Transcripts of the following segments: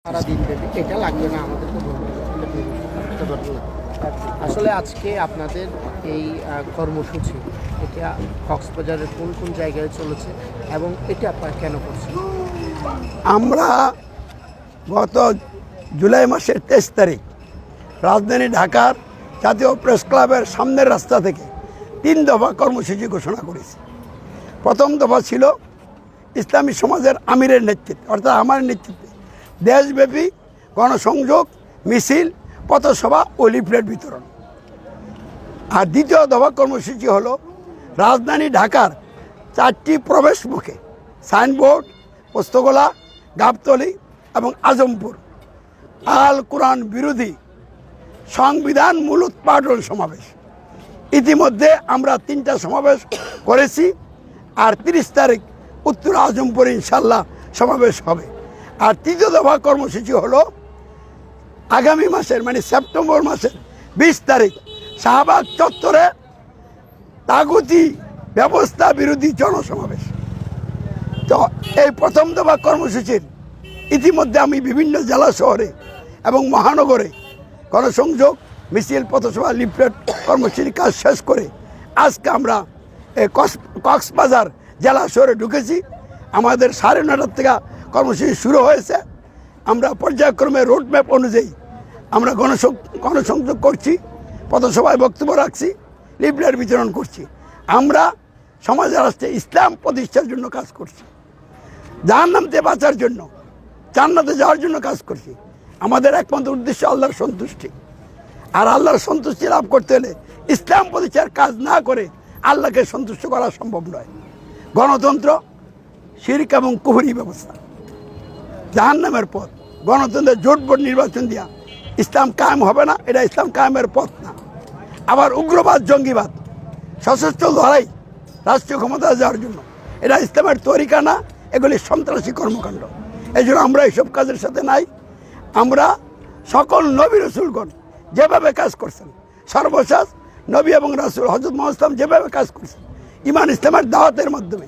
সারা দিন ব্যাপী এটা লাগবে না আমাদের তো আসলে আজকে আপনাদের এই কর্মসূচি এটা কক্সবাজারের কোন কোন জায়গায় চলেছে এবং এটা আপনারা কেন করছেন? আমরা গত জুলাই মাসের 23 তারিখ রাজধানী ঢাকার জাতীয় প্রেস ক্লাবের সামনের রাস্তা থেকে 3 দফা কর্মসূচি ঘোষণা করেছি। প্রথম দফা ছিল ইসলামী সমাজের আমিরের নেতৃত্বে, অর্থাৎ আমার নেতৃত্বে দেশব্যাপী গণসংযোগ, মিছিল, পথসভা ও লিফলেট বিতরণ। আর দ্বিতীয় দফা কর্মসূচি হলো রাজধানী ঢাকার 4টি প্রবেশ মুখে সাইনবোর্ড, পোস্তগোলা, গাবতলী এবং আজমপুর আল কোরআন বিরোধী সংবিধান মূল উৎপাদন সমাবেশ। ইতিমধ্যে আমরা 3টা সমাবেশ করেছি, আর 30 তারিখ উত্তর আজমপুরে ইনশাল্লাহ সমাবেশ হবে। আর তৃতীয় দফা কর্মসূচি হলো আগামী মাসের মানে সেপ্টেম্বর মাসের 20 তারিখ শাহবাগ চত্বরে তাগুতি ব্যবস্থা বিরোধী জনসমাবেশ। তো এই প্রথম দফা কর্মসূচির ইতিমধ্যে আমি বিভিন্ন জেলা শহরে এবং মহানগরে গণসংযোগ, মিছিল, পথসভা, লিফলেট কর্মসূচির কাজ শেষ করে আজকে আমরা কক্সবাজার জেলা শহরে ঢুকেছি। আমাদের 9:30 থেকে কর্মসূচি শুরু হয়েছে। আমরা পর্যায়ক্রমে রোডম্যাপ অনুযায়ী আমরা গণসংযোগ করছি, পথসভায় বক্তব্য রাখছি, লিফলেট বিতরণ করছি। আমরা সমাজ রাষ্ট্রে ইসলাম প্রতিষ্ঠার জন্য কাজ করছি, জাহান্নাম থেকে বাঁচার জন্য, জান্নাতে যাওয়ার জন্য কাজ করছি। আমাদের একমাত্র উদ্দেশ্য আল্লাহর সন্তুষ্টি। আর আল্লাহর সন্তুষ্টি লাভ করতে হলে ইসলাম প্রতিষ্ঠার কাজ না করে আল্লাহকে সন্তুষ্ট করা সম্ভব নয়। গণতন্ত্র শিরক এবং কুফরি ব্যবস্থা, জাহান্নামের পথ। গণতন্ত্রের জোটভোট নির্বাচন দিয়া ইসলাম কায়েম হবে না, এটা ইসলাম কায়েমের পথ না। আবার উগ্রবাদ, জঙ্গিবাদ, সশস্ত্র লড়াই রাষ্ট্রীয় ক্ষমতা যাওয়ার জন্য, এটা ইসলামের তরিকা না, এগুলি সন্ত্রাসী কর্মকাণ্ড। এই জন্য আমরা এইসব কাজের সাথে নাই। আমরা সকল নবী রসুলগণ যেভাবে কাজ করছেন, সর্বশেষ নবী এবং রাসূল হযরত মুহাম্মদ ইসলাম যেভাবে কাজ করছেন, ইমান ইসলামের দাওয়াতের মাধ্যমে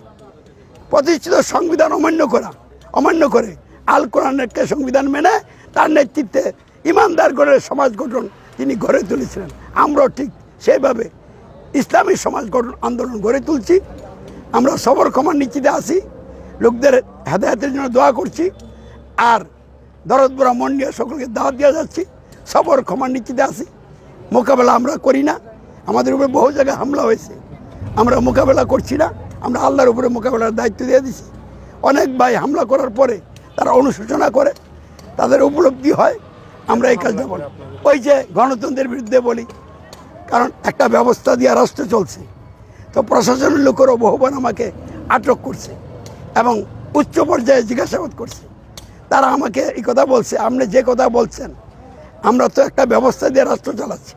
প্রতিষ্ঠিত সংবিধান অমান্য করে আল কোরআনের সংবিধান মেনে তার নেতৃত্বে ইমানদারগণের সমাজ গঠন তিনি গড়ে তুলেছিলেন। আমরাও ঠিক সেইভাবে ইসলামী সমাজ গঠন আন্দোলন গড়ে তুলছি। আমরা সবর ক্ষমার নীতিতে আসি, লোকদের হেদায়েতের জন্য দোয়া করছি, আর দরদ ভরা মন নিয়ে সকলকে দাওয়াত দিয়ে যাচ্ছি। সবর ক্ষমার নীতিতে আসি, মোকাবেলা আমরা করি না। আমাদের উপরে বহু জায়গায় হামলা হয়েছে, আমরা মোকাবেলা করছি না। আমরা আল্লাহর উপরে মোকাবেলার দায়িত্ব দিয়ে দিছি। অনেক ভাই হামলা করার পরে তারা অনুশোচনা করে, তাদের উপলব্ধি হয় আমরা এই কাজটা বলি। ওই যে গণতন্ত্রের বিরুদ্ধে বলি, কারণ একটা ব্যবস্থা দিয়ে রাষ্ট্র চলছে, তো প্রশাসনের লোকেরও বহুবার আমাকে আটক করছে এবং উচ্চ পর্যায়ে জিজ্ঞাসাবাদ করছে। তারা আমাকে এই কথা বলছে, আপনি যে কথা বলছেন, আমরা তো একটা ব্যবস্থা দিয়ে রাষ্ট্র চালাচ্ছি,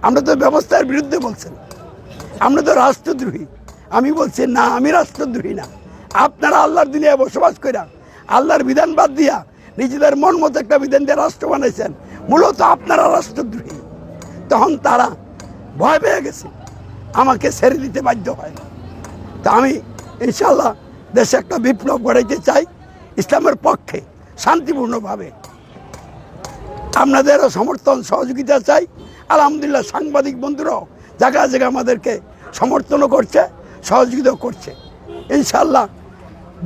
আমরা তো ব্যবস্থার বিরুদ্ধে বলছেন, আমরা তো রাষ্ট্রদ্রোহী। আমি বলছি না, আমি রাষ্ট্রদ্রোহী না। আপনারা আল্লাহর দুনিয়ায় বসবাস কইরা আল্লাহর বিধান বাদ দিয়া নিজেদের মন মতো একটা বিধান দিয়ে রাষ্ট্র বানাইছেন, মূলত আপনারা রাষ্ট্রদ্রোহী। তখন তারা ভয় পেয়ে গেছে, আমাকে ছেড়ে দিতে বাধ্য হয়। তা আমি ইনশাল্লাহ দেশে একটা বিপ্লব গড়াইতে চাই, ইসলামের পক্ষে শান্তিপূর্ণভাবে। আপনাদেরও সমর্থন সহযোগিতা চাই। আলহামদুলিল্লাহ সাংবাদিক বন্ধুরাও জায়গায় জায়গায় আমাদেরকে সমর্থনও করছে, সহযোগিতাও করছে। ইনশাল্লাহ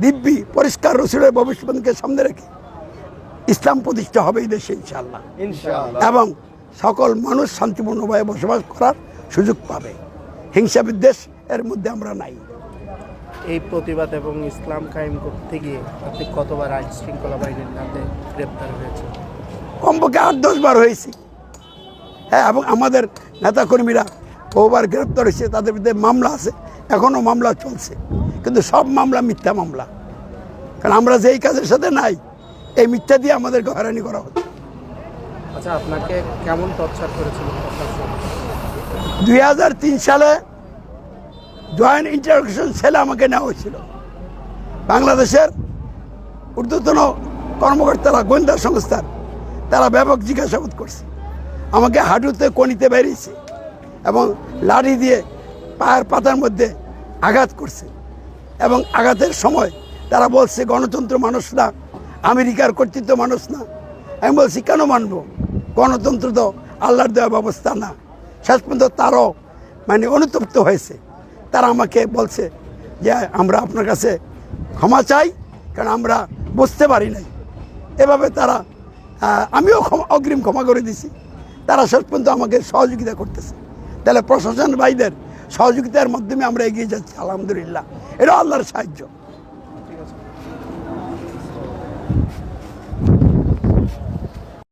দিব্যি পরিষ্কার রসুলের ভবিষ্যৎকে সামনে রেখে ইসলাম প্রতিষ্ঠা হবে এই দেশে ইনশাল্লাহ, এবং সকল মানুষ শান্তিপূর্ণভাবে বসবাস করার সুযোগ পাবে। হিংসা বিদ্বেষ এর মধ্যে আমরা নাই। এই প্রতিবাদ এবং ইসলাম কায়েম করতে গিয়ে আপনি কতবার আইন শৃঙ্খলা বাহিনীর হাতে গ্রেপ্তার হয়েছে? কমপক্ষে 8-10 বার হয়েছি। হ্যাঁ, এবং আমাদের নেতাকর্মীরা বহুবার গ্রেপ্তার হয়েছে, তাদের বিরুদ্ধে মামলা আছে, এখনও মামলা চলছে, কিন্তু সব মামলা মিথ্যা মামলা। কারণ আমরা যেই কাজের সাথে নাই, এই মিথ্যা দিয়ে আমাদেরকে হয়রানি করা হচ্ছে। আচ্ছা, আপনাকে কেমন টর্চার করেছিল? 2003 সালে জয়েন্ট ইন্টারোগেশন সেলে আমাকে নেওয়া হয়েছিল। বাংলাদেশের ঊর্ধ্বতন কর্মকর্তারা, গোয়েন্দা সংস্থার, তারা ব্যাপক জিজ্ঞাসাবাদ করছে। আমাকে হাঁটুতে কনিতে বেরিয়েছে এবং লাঠি দিয়ে পায়ের পাতার মধ্যে আঘাত করছে। এবং আঘাতের সময় তারা বলছে গণতন্ত্র মানুষ না, আমেরিকার কর্তৃত্ব মানুষ না, আমি বলছি কেন মানবো, গণতন্ত্র তো আল্লাহর দেওয়া ব্যবস্থা না। শেষ পর্যন্ত তারও মানে অনুতপ্ত হয়েছে, তারা আমাকে বলছে যে আমরা আপনার কাছে ক্ষমা চাই, কারণ আমরা বুঝতে পারি নাই। এভাবে তারা আমিও অগ্রিম ক্ষমা করে দিছি, তারা শেষ পর্যন্ত আমাকে সহযোগিতা করতেছে। তাহলে প্রশাসন ভাইদের সহযোগিতার মাধ্যমে আমরা এগিয়ে যাচ্ছি, আলহামদুলিল্লাহ, এটা আল্লাহর সাহায্য।